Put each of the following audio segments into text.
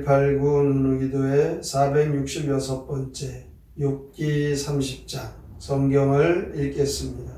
189 누누기도의 466번째 욥기 30장 성경을 읽겠습니다.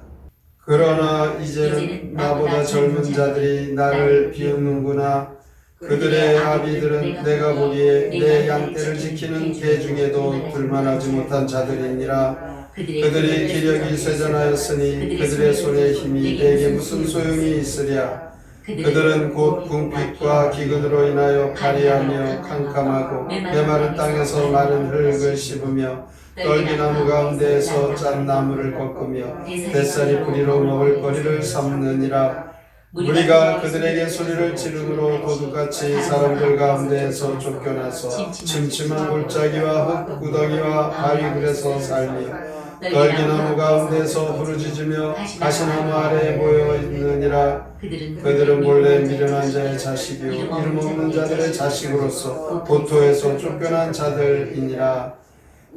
그러나 이제는 나보다 젊은 자들이 나를 비웃는구나. 그들의 아비들은 내가 보기에 내 양떼를 지키는 개 중에도 둘만하지 못한 자들이니라. 그들이 기력이 쇠잔하였으니 그들의 손의 힘이 내게 무슨 소용이 있으랴. 그들은 곧 궁핍과 기근으로 인하여 파리하며 캄캄하고 메마른 땅에서 마른 흙을 씹으며 떨기나무 가운데에서 짠 나무를 꺾으며 뱃살이 뿌리로 먹을 거리를 삼느니라. 우리가 그들에게 소리를 지르므로 도둑같이 사람들 가운데에서 쫓겨나서 침침한 골짜기와 흙구덩이와 바위굴에서 살며 떨기나무 가운데서 부르짖으며 가시나무 아래에 모여 있느니라. 그들은 본래 미련한 자의 자식이요 이름 없는 자들의 자식으로서 고토에서 쫓겨난 자들이니라.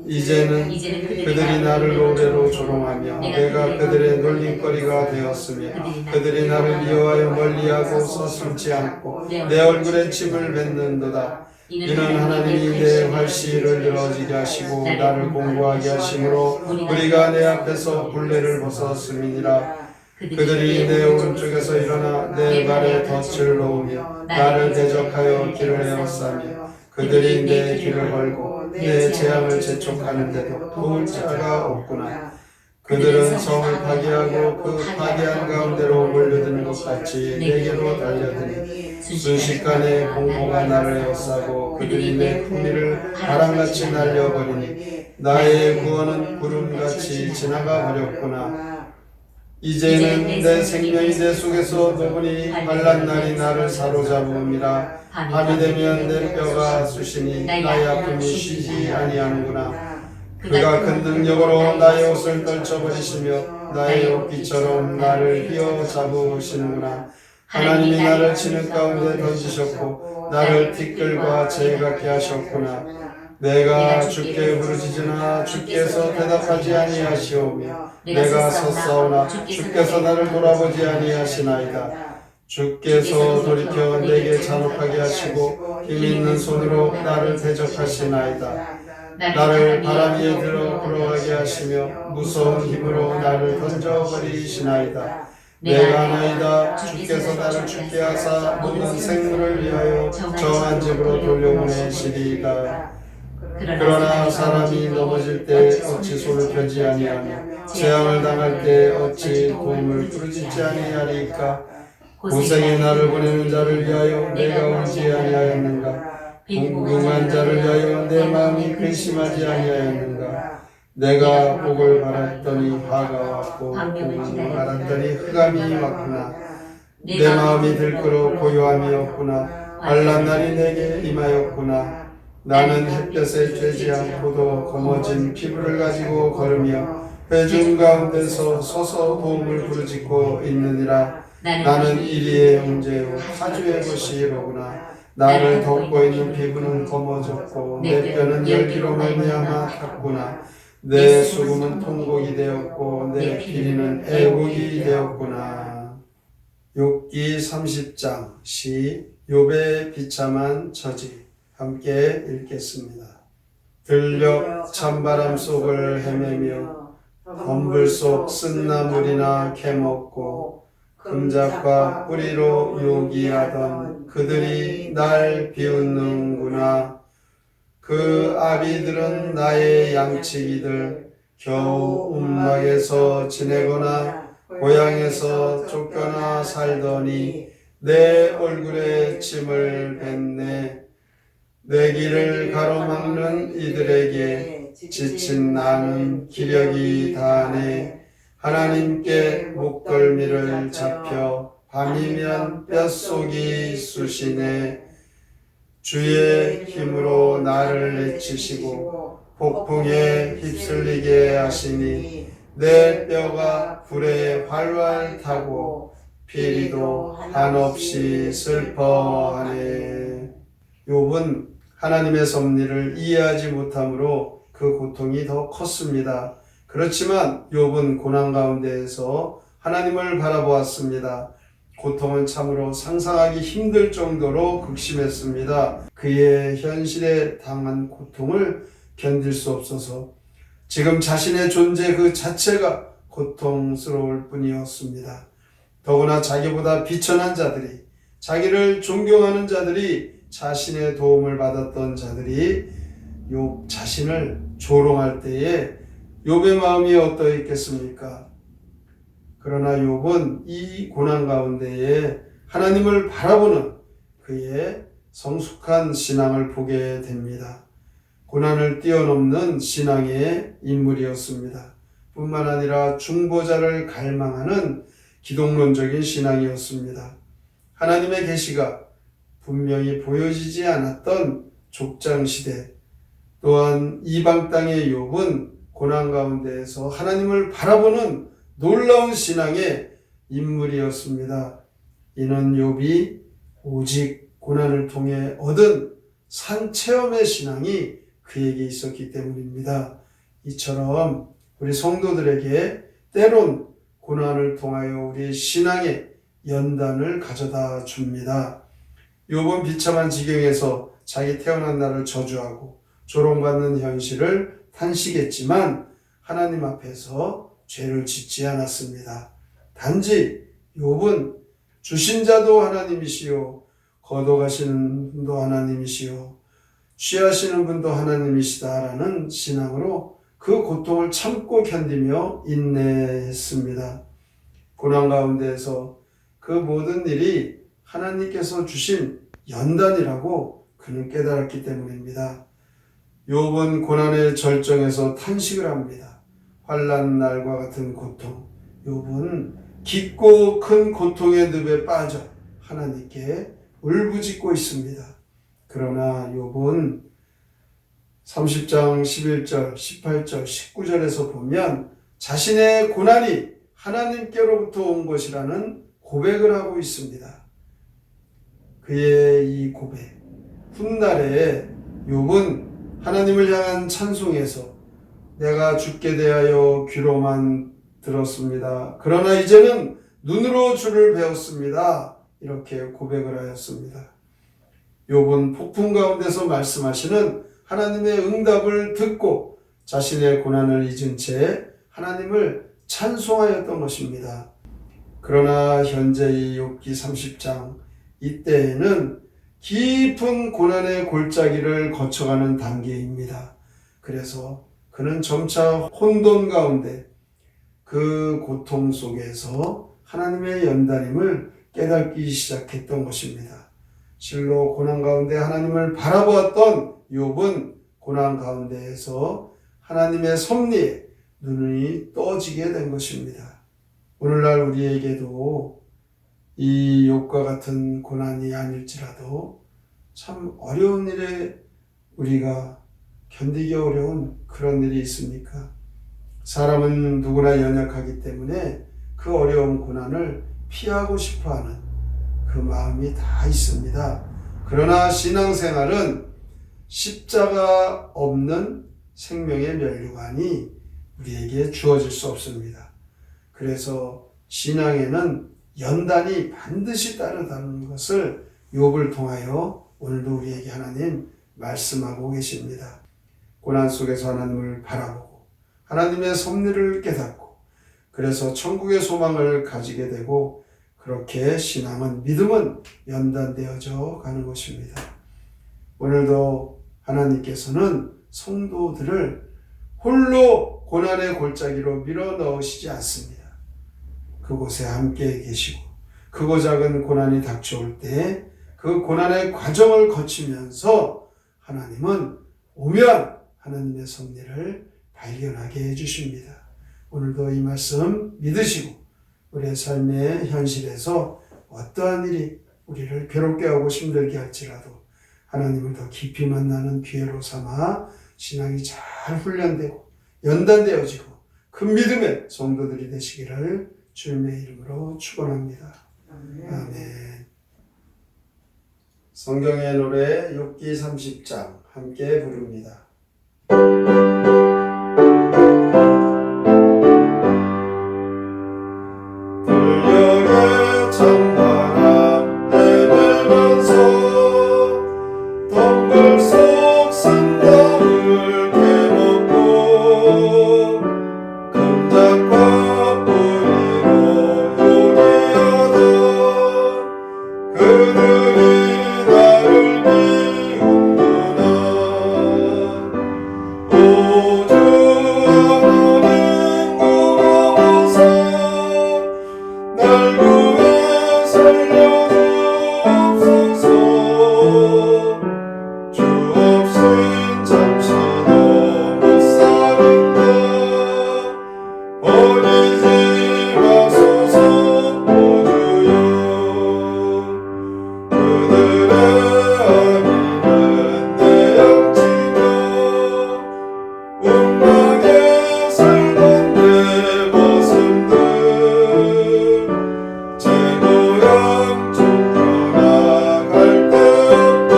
이제는 그들이 나를 노래로 조롱하며 내가 그들의 놀림거리가 되었으며 그들이 나를 미워하여 멀리하고 서슴지 않고 내 얼굴에 침을 뱉는도다. 이는 하나님이 내 활시를 늘어지게 하시고 나를 공고하게 하심으로 우리가 내 앞에서 굴레를 벗었음이니라. 그들이 내 오른쪽에서 일어나 내 발에 덫을 놓으며 나를 대적하여 길을 에워싸며 그들이 내 길을 걸고 내 재앙을 재촉하는데도 도울 자가 없구나. 그들은 성을 파괴하고 그 파괴한 가운데로 몰려드는 것 같이 내게로 달려드니 순식간에 공포가 나를 에워싸고 그들이 내 품위를 바람같이 날려버리니 나의 구원은 구름같이 지나가 버렸구나. 이제는 내 생명이 내 속에서 녹으니 환난 날이 나를 사로잡음이라. 밤이 되면 내 뼈가 쑤시니 나의 아픔이 쉬지 아니하는구나. 그가 큰 능력으로 나의 옷을 떨쳐버리시며 나의 옷깃처럼 나를 휘어잡으시는구나. 하나님이 나를 치는 가운데 던지셨고 나를 티끌과 재 같게 하셨구나. 내가 주께 부르짖으나 주께서 대답하지 아니하시오며 내가 섰사오나 주께서 나를 돌아보지 아니하시나이다. 주께서 돌이켜 내게 잔혹하게 하시고 힘있는 손으로 나를 대적하시나이다. 나를 바람 위에 들어 굴러가게 하시며 무서운 힘으로 나를 던져버리시나이다. 내가 나이다. 주께서 나를 죽게 하사 모든 생물을 위하여 정한 집으로 돌려보내시리이다. 그러나 사람이 넘어질 때 어찌 손을 펴지 아니하며 재앙을 당할 때 어찌 도움을 부르짖지 아니하리까. 고생에 나를 보내는 자를 위하여 내가 울지 아니하였는가. 궁금한 자를 위하여 내 마음이 근심하지 아니하였는가. 내가 복을 바랐더니 화가 왔고 복을 바랐더니 흑암이 왔구나. 내 마음이 들끓어 고요함이 없구나. 환난 날이 내게 임하였구나. 나는 햇볕에 쬐지 않고도 검어진 피부를 가지고 걸으며 회중 가운데서 서서 도움을 부르짖고 있느니라. 나는 이리의 형제요 타주의 것이로구나. 나를 덮고 있는 피부는 검어졌고 내 뼈는 열기로 말미암아 탔구나. 내 수금은 통곡이 되었고 내 피리는 애곡이 되었구나. 욥기 30장 시 욥의 비참한 처지 함께 읽겠습니다. 들녘 찬바람 속을 헤매며 덤불 속 쓴나물이나 캐먹고 금작과 뿌리로 요기하던 그들이 날 비웃는구나. 그 아비들은 나의 양치기들 겨우 움막에서 지내거나 고향에서 쫓겨나 살더니 내 얼굴에 침을 뱉네. 내 길을 가로막는 이들에게 지친 나는 기력이 다하네. 하나님께 목덜미를 잡혀 밤이면 뼛속이 쑤시네. 주의 힘으로 나를 내치시고 폭풍에 휩쓸리게 하시니 내 뼈가 불에 활활 타고 피리도 한없이 슬퍼하네. 욥은 하나님의 섭리를 이해하지 못함으로 그 고통이 더 컸습니다. 그렇지만 욥은 고난 가운데에서 하나님을 바라보았습니다. 고통은 참으로 상상하기 힘들 정도로 극심했습니다. 그의 현실에 당한 고통을 견딜 수 없어서 지금 자신의 존재 그 자체가 고통스러울 뿐이었습니다. 더구나 자기보다 비천한 자들이, 자기를 존경하는 자들이, 자신의 도움을 받았던 자들이 욥 자신을 조롱할 때에 욥의 마음이 어떠했겠습니까? 그러나 욥은 이 고난 가운데에 하나님을 바라보는 그의 성숙한 신앙을 보게 됩니다. 고난을 뛰어넘는 신앙의 인물이었습니다. 뿐만 아니라 중보자를 갈망하는 기독론적인 신앙이었습니다. 하나님의 계시가 분명히 보여지지 않았던 족장시대, 또한 이방 땅의 욥은 고난 가운데에서 하나님을 바라보는 놀라운 신앙의 인물이었습니다. 이는 욥이 오직 고난을 통해 얻은 산체험의 신앙이 그에게 있었기 때문입니다. 이처럼 우리 성도들에게 때론 고난을 통하여 우리의 신앙의 연단을 가져다 줍니다. 욥은 비참한 지경에서 자기 태어난 날을 저주하고 조롱받는 현실을 탄식했지만 하나님 앞에서 죄를 짓지 않았습니다. 단지 욥은 주신 자도 하나님이시요, 거둬가시는 분도 하나님이시요, 취하시는 분도 하나님이시다라는 신앙으로 그 고통을 참고 견디며 인내했습니다. 고난 가운데에서 그 모든 일이 하나님께서 주신 연단이라고 그는 깨달았기 때문입니다. 욥은 고난의 절정에서 탄식을 합니다. 환난 날과 같은 고통, 욥은 깊고 큰 고통의 늪에 빠져 하나님께 울부짖고 있습니다. 그러나 욥은 30장 11절, 18절, 19절에서 보면 자신의 고난이 하나님께로부터 온 것이라는 고백을 하고 있습니다. 그의 이 고백, 훗날에 욥은 하나님을 향한 찬송에서 내가 주께 대하여 귀로만 들었습니다. 그러나 이제는 눈으로 주를 배웠습니다. 이렇게 고백을 하였습니다. 욥은 폭풍 가운데서 말씀하시는 하나님의 응답을 듣고 자신의 고난을 잊은 채 하나님을 찬송하였던 것입니다. 그러나 현재 이 욥기 30장 이때에는 깊은 고난의 골짜기를 거쳐가는 단계입니다. 그래서 그는 점차 혼돈 가운데 그 고통 속에서 하나님의 연단임을 깨닫기 시작했던 것입니다. 실로 고난 가운데 하나님을 바라보았던 욥은 고난 가운데에서 하나님의 섭리에 눈이 떠지게 된 것입니다. 오늘날 우리에게도 이 욥과 같은 고난이 아닐지라도 참 어려운 일에 우리가 견디기 어려운 그런 일이 있습니까? 사람은 누구나 연약하기 때문에 그 어려운 고난을 피하고 싶어하는 그 마음이 다 있습니다. 그러나 신앙생활은 십자가 없는 생명의 면류관이 우리에게 주어질 수 없습니다. 그래서 신앙에는 연단이 반드시 따르다는 것을 욥을 통하여 오늘도 우리에게 하나님 말씀하고 계십니다. 고난 속에서 하나님을 바라보고 하나님의 섭리를 깨닫고 그래서 천국의 소망을 가지게 되고 그렇게 신앙은 믿음은 연단되어져 가는 것입니다. 오늘도 하나님께서는 성도들을 홀로 고난의 골짜기로 밀어 넣으시지 않습니다. 그곳에 함께 계시고 크고 작은 고난이 닥쳐올 때 그 고난의 과정을 거치면서 하나님은 오면 하나님의 섭리를 발견하게 해주십니다. 오늘도 이 말씀 믿으시고 우리의 삶의 현실에서 어떠한 일이 우리를 괴롭게 하고 힘들게 할지라도 하나님을 더 깊이 만나는 기회로 삼아 신앙이 잘 훈련되고 연단되어지고 큰 믿음의 성도들이 되시기를 주님의 이름으로 축원합니다. 아멘. 성경의 노래 욥기 30장 함께 부릅니다. 들려게 찬양 구해 살려주옵소서. 주 없인 잠시도 못 사는다. 버리지 마소서 오 주여. 그들의 아기는 내 양치며 운명에 살던 내 모습들 제 고향 쫓겨나갈 데 없던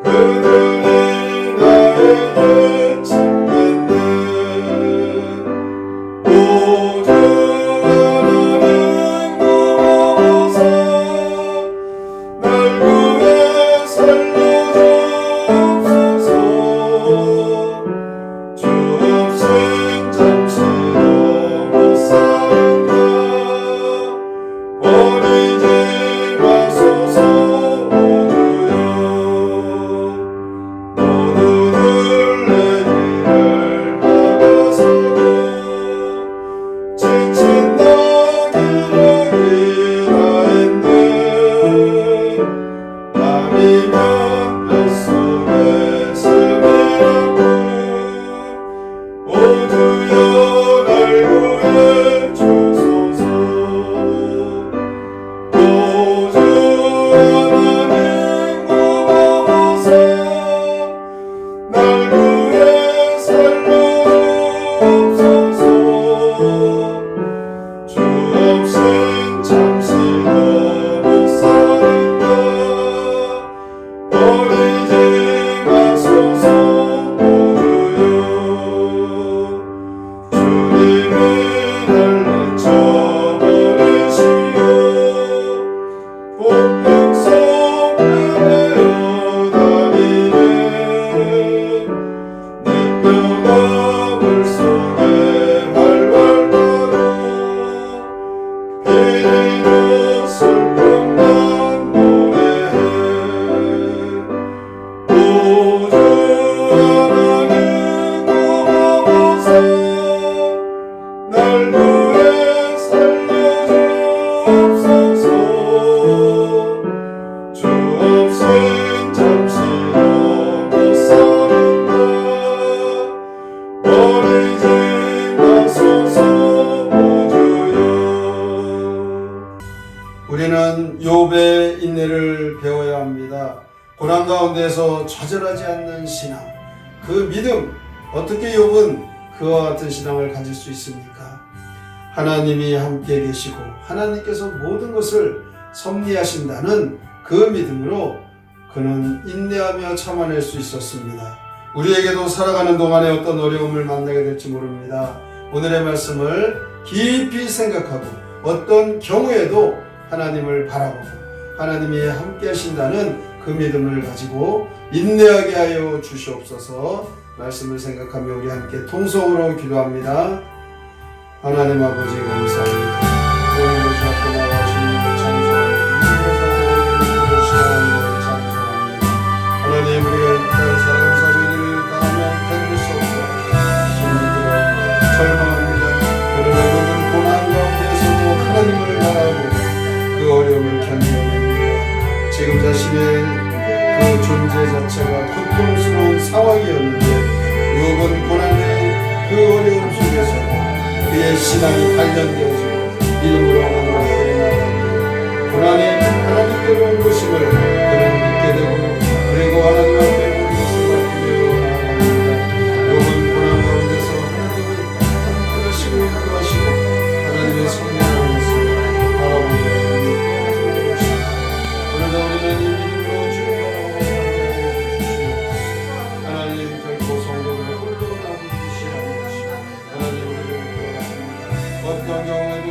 그들이 나에게 침뱉네. 오 주 하나님 고마워서 날 구해 살려주옵소서. 주 없인 잠시도 못 산다. 버리지 마소서 오 주여. 모두들 내 길을 막아서도 지친 나 기력이라 했네. 밤이면 뼛속에 스매라고 오 주여 날 구해 주소서. 오 주 하나님 고마워서 날 구해 살려주옵소서. 주 없인 잠시도 못 사는다. 버리지 마소서 오 주여. 주님이 날 내쳐버리시고 폭풍 속에 내어다니네. 내 뼈가 물속에 활활 타고 이리로 슬픔 난 노래해. 오 주 하나님 고마워서 날 구해 살려주옵소서. 주 없인 잠시도 못 사는다. 버리지 마소서 오 주여. 우리는 욥의 인내를 배워야 합니다. 고난 가운데서 좌절하지 않는 신앙, 그 믿음, 어떻게 욥은 그와 같은 신앙을 가질 수 있습니까? 하나님이 함께 계시고 하나님께서 모든 것을 섭리하신다는 그 믿음으로 그는 인내하며 참아낼 수 있었습니다. 우리에게도 살아가는 동안에 어떤 어려움을 만나게 될지 모릅니다. 오늘의 말씀을 깊이 생각하고 어떤 경우에도 하나님을 바라보고 하나님이 함께 하신다는 그 믿음을 가지고 인내하게 하여 주시옵소서. 말씀을 생각하며 우리 함께 통성으로 기도합니다. 하나님 아버지 감사합니다. 오늘도 주 앞에 나와주시는 찬송합니다. 찬송합니다. 하나님 우리가 일단 살아가면서 우리를 다하면 견딜 수 없어 힘들어 절망합니다. 그러나 그분 고난 가운데서도 하나님을 바라고 그 어려움을 견뎌냅니다. 지금 자신의 그 존재 자체가 고통스러운 상황이었는데 욥은 고난의 그 어려움 속에서 그의 신앙이 단련되어지고 믿음으로 하나님 앞에 나아갑니다. 고난이 하나님께로 온 것임을 그는 믿게 되고 그리고 하나님 앞에 모든 것을 맡기며 나아갑니다. 욥은 고난 가운데서 하나님을 하나님을 인도하시고 하나님의 성령을 바라보며 그러나 우리는 이 믿음으로 주님과 하나님 결코 성도를 홀로 남기시 아니하시고 하나님 우리를 어떤 경우에도